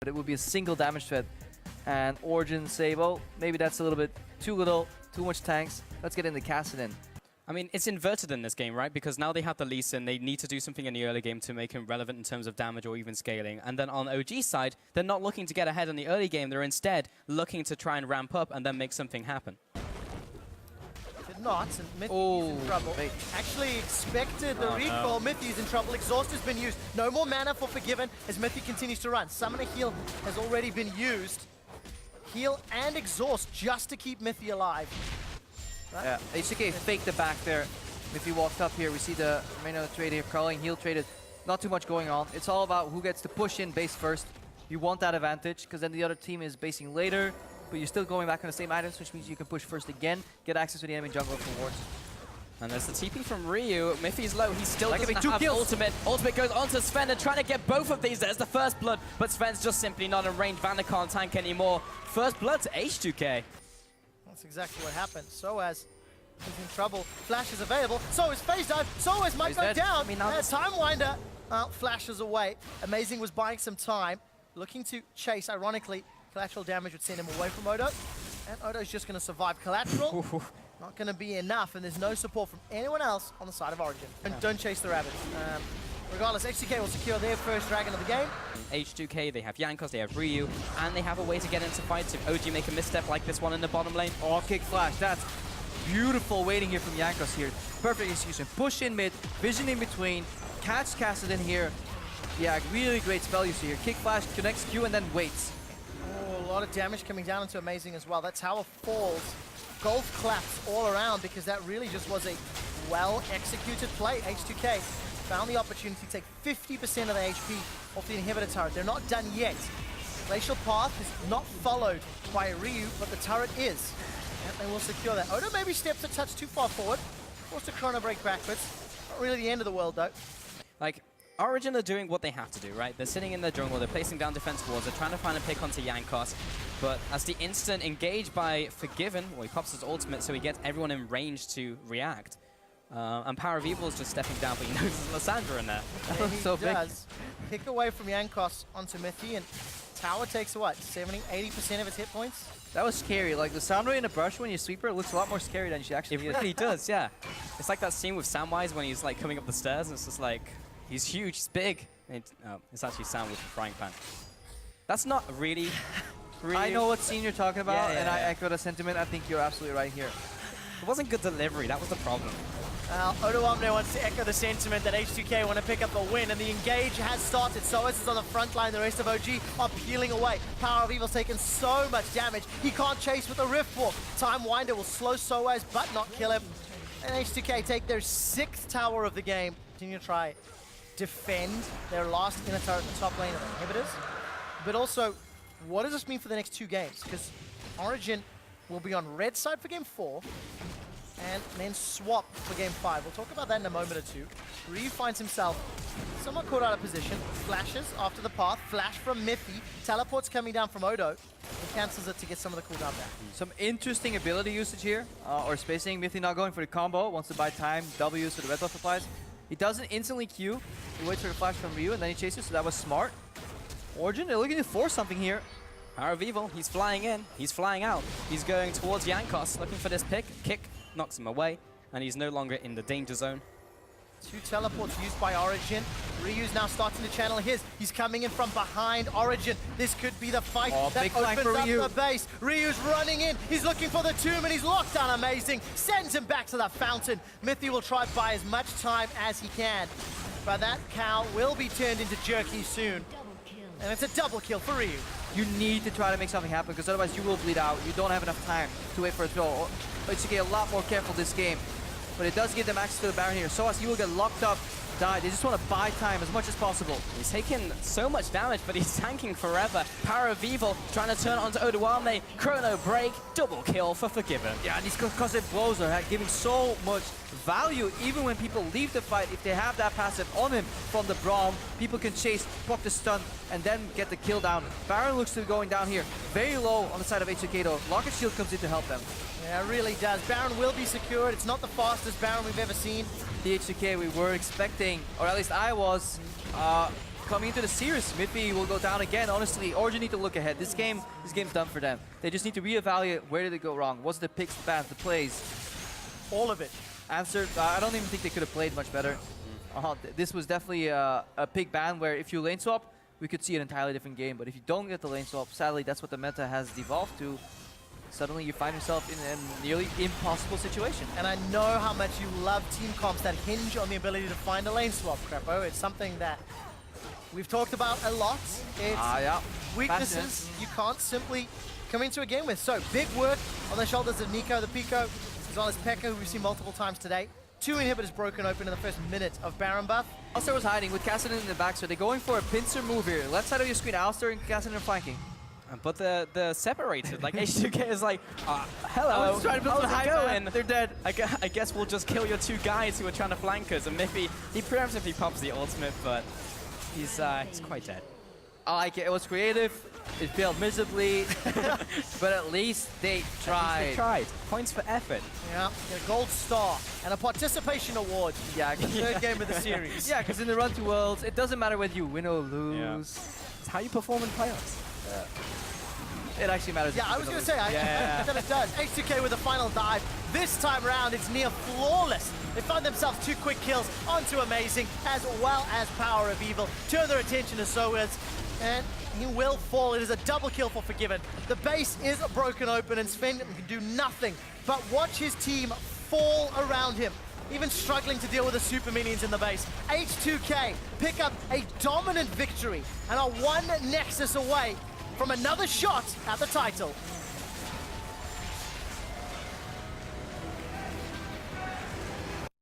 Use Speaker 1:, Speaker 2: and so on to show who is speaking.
Speaker 1: it would be a single damage threat. And Origin say, well, maybe that's a little bit too little, too much tanks. Let's get into Kassadin.
Speaker 2: I mean, it's inverted in this game, right? Because now they have the Lee Sin, they need to do something in the early game to make him relevant in terms of damage or even scaling. And then on OG's side, they're not looking to get ahead in the early game. They're instead looking to try and ramp up and then make something happen.
Speaker 3: Did not, and Mithy's in trouble. Actually expected the recall. No. Mithy's in trouble. Exhaust has been used. No more mana for Forgiven as Mithy continues to run. Summoner Heal has already been used. Heal and Exhaust just to keep Mithy alive. Right?
Speaker 1: Yeah, H2K faked the back there. If he walked up here, we see the main of the trade here, crawling, heal traded. Not too much going on. It's all about who gets to push in base first. You want that advantage, because then the other team is basing later, but you're still going back on the same items, which means you can push first again, get access to the enemy jungle for wards.
Speaker 2: And there's the TP from Ryu. Miffy's low. He still
Speaker 1: That
Speaker 2: doesn't have ultimate. Ultimate goes onto Sven. They're trying to get both of these. There's the first blood, but Sven's just simply not in range. Vander can't tank anymore. First blood to H2K.
Speaker 3: That's exactly what happened. Soaz is in trouble. Flash is available. So is Phase Dive. Soaz might go down. I mean, Time Winder flashes away. Amazing was buying some time. Looking to chase, ironically. Collateral damage would send him away from Odo. And Odo's just going to survive collateral. Not going to be enough, and there's no support from anyone else on the side of Origin. And don't chase the rabbits. Regardless, H2K will secure their first dragon of the game.
Speaker 2: H2K, they have Jankos, they have Ryu, and they have a way to get into fights. If OG make a misstep like this one in the bottom lane.
Speaker 1: Oh, kick flash. That's beautiful waiting here from Jankos here. Perfect execution. Push in mid, vision in between, catch Kassadin here. Yeah, really great spell use here. Kick flash, connects Q, and then waits.
Speaker 3: Oh, a lot of damage coming down into Amazing as well. That tower falls. Golf claps all around because that really just was a well-executed play. H2K found the opportunity to take 50% of the HP off the inhibitor turret. They're not done yet. Glacial Path is not followed by Ryu, but the turret is. And they will secure that. Odo maybe steps a touch too far forward. Forced a chrono break backwards. Not really the end of the world, though.
Speaker 2: Like, Origin are doing what they have to do, right? They're sitting in their jungle, they're placing down defense walls, they're trying to find a pick onto Jankos. But as the instant engaged by Forgiven, well, he pops his ultimate, so he gets everyone in range to react. And Power of Evil is just stepping down, but he knows there's Lysandra in there.
Speaker 3: Yeah, he so does. Pick away from Jankos onto Mithy, and Tower takes what, 70, 80% of its hit points?
Speaker 1: That was scary. Like, Lysandra in a brush when you sweep her looks a lot more scary than she actually is.
Speaker 2: It really does, yeah. It's like that scene with Samwise when he's like coming up the stairs, and it's just like, he's huge, he's big. It's actually Sam with the frying pan. That's not really...
Speaker 1: I know what scene you're talking about, and I echo the sentiment. I think you're absolutely right here.
Speaker 2: It wasn't good delivery, that was the problem.
Speaker 3: Odo Omne wants to echo the sentiment that H2K want to pick up the win, and the engage has started. Soaz is on the front line, the rest of OG are peeling away. Power of Evil's taken so much damage, he can't chase with the Rift Walk. Time Winder will slow Soaz, but not kill him. And H2K take their 6th tower of the game. Continue to try defend their last inner turret in the top lane of inhibitors. But also, what does this mean for the next 2 games? Because Origin will be on red side for game 4, and then swap for game 5. We'll talk about that in a moment or two. Ryu finds himself somewhat caught out of position. Flashes after the path. Flash from Mithy. Teleports coming down from Odo. He cancels it to get some of the cooldown back.
Speaker 1: Some interesting ability usage here, or spacing. Mithy not going for the combo. Wants to buy time. W's for the red buff applies. He doesn't instantly Q. He waits for the flash from Ryu, and then he chases, so that was smart. Origin, they're looking to force something here.
Speaker 2: Power of Evil, he's flying in, he's flying out. He's going towards Jankos, looking for this pick. Kick knocks him away, and he's no longer in the danger zone.
Speaker 3: 2 teleports used by Origin. Ryu's now starting to channel his. He's coming in from behind Origin. This could be the fight that opens up the base. Ryu's running in. He's looking for the tomb, and he's locked down Amazing. Sends him back to the fountain. Mithy will try to buy as much time as he can. But that cow will be turned into jerky soon. And it's a double kill for Ryu.
Speaker 1: You need to try to make something happen, because otherwise you will bleed out. You don't have enough time to wait for a throw. But you get a lot more careful this game. But it does give them access to the Baron here. So as he will get locked up, die. They just want to buy time as much as possible.
Speaker 2: He's taking so much damage, but he's tanking forever. Power of Evil trying to turn onto Odoamne. Chrono break, double kill for Forgiven.
Speaker 1: Yeah, and these concussive blows are giving so much value. Even when people leave the fight, if they have that passive on him from the Braum, people can chase, proc the stun, and then get the kill down. Baron looks to be going down here. Very low on the side of H2K though. Locket Shield comes in to help them.
Speaker 3: Yeah, it really does. Baron will be secured. It's not the fastest Baron we've ever seen.
Speaker 1: The H2K we were expecting, or at least I was, coming into the series, Miffy will go down again. Honestly, Origin need to look ahead. This game's done for them. They just need to reevaluate where did it go wrong. Was the picks, the bans, the plays?
Speaker 3: All of it.
Speaker 1: Answered, I don't even think they could have played much better. This was definitely a pick ban where if you lane swap, we could see an entirely different game. But if you don't get the lane swap, sadly, that's what the meta has devolved to. Suddenly you find yourself in a nearly impossible situation.
Speaker 3: And I know how much you love team comps that hinge on the ability to find a lane swap, Crepo. It's something that we've talked about a lot. It's
Speaker 1: Yeah.
Speaker 3: weaknesses you can't simply come into a game with. So big work on the shoulders of Nico, the Pico, as well as Pekka, who we've seen multiple times today. 2 inhibitors broken open in the first minute of Baron buff.
Speaker 1: Alistar was hiding with Cassidy in the back, so they're going for a pincer move here. Left side of your screen, Alistar and Cassidy are flanking.
Speaker 2: But the separated, like H2K is like, hello,
Speaker 1: I was trying to build a high
Speaker 2: going?
Speaker 1: They're dead.
Speaker 2: I guess we'll just kill your 2 guys who are trying to flank us. And Miffy, he preemptively pops the ultimate, but he's quite dead.
Speaker 1: I like it. It was creative. It failed miserably, but at least they tried.
Speaker 2: They tried. Points for effort.
Speaker 3: Yeah, get a gold star and a participation award.
Speaker 1: Yeah,
Speaker 3: Third game of the series.
Speaker 1: yeah, because in the run to Worlds, it doesn't matter whether you win or lose.
Speaker 2: It's how you perform in playoffs.
Speaker 1: It actually matters.
Speaker 3: Yeah, I was going to say, I that it does. H2K with a final dive. This time around, it's near flawless. They find themselves 2 quick kills onto Amazing, as well as Power of Evil. Turn their attention to Sowiz, and he will fall. It is a double kill for Forgiven. The base is broken open, and Sven can do nothing but watch his team fall around him, even struggling to deal with the super minions in the base. H2K pick up a dominant victory and are 1 Nexus away from another shot at the title.